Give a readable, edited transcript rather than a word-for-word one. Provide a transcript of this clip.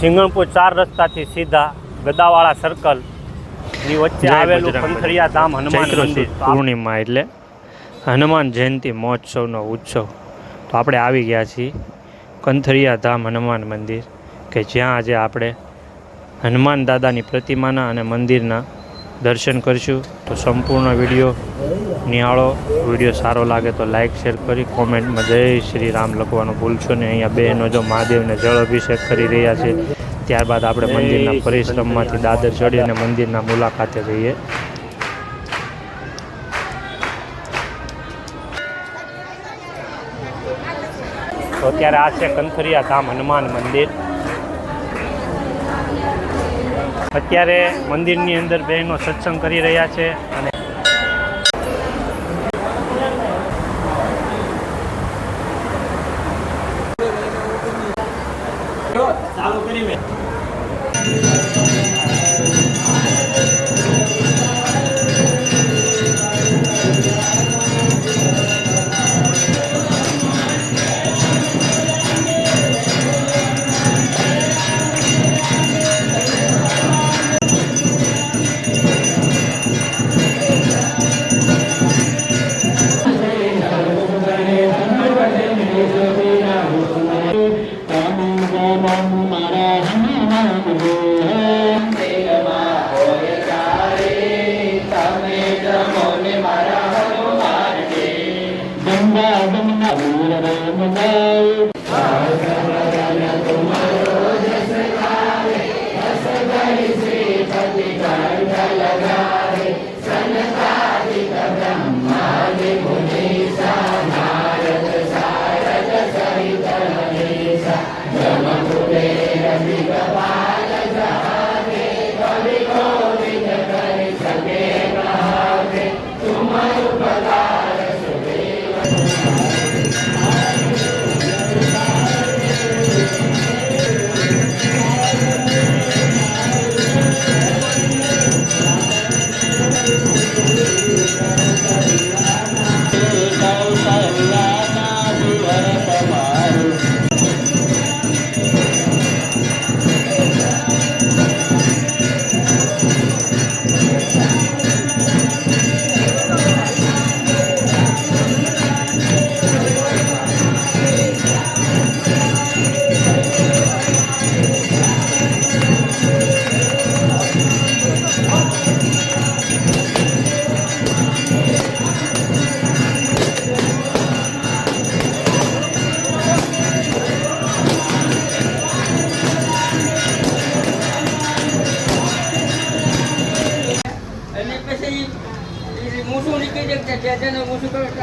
સિંગણપુર 4 રસ્તાથી સીધા ગદાવાળા સર્કલ ની વચ્ચે આવેલું કંથરિયા ધામ હનુમાન મંદિર પૂર્ણિમા એટલે હનુમાન જયંતિ મહોત્સવનો ઉત્સવ. તો આપણે આવી ગયા છીએ કંથરિયા ધામ હનુમાન મંદિર કે જ્યાં આજે આપણે હનુમાન દાદાની પ્રતિમાના અને મંદિરના દર્શન કરીશું. તો સંપૂર્ણ વિડીયો નિહાળો. વિડીયો સારો લાગે તો લાઈક શેર કરી કોમેન્ટમાં જય શ્રી રામ લખવાનું ભૂલશો નહીં. અહીંયા બહેનો જો મહાદેવને જળ અભિષેક કરી રહ્યા છે. ત્યારબાદ આપણે મંદિરના પરિશ્રમમાંથી દાદર ચડી અને મંદિરના મુલાકાતે જઈએ. તો અત્યારે આ છે કંથરિયા ધામ હનુમાન મંદિર. અત્યારે મંદિરની અંદર બહેનો સત્સંગ કરી રહ્યા છે અને ચાલુ કરી મેં અને પછી મૂછું નીકળી જાય,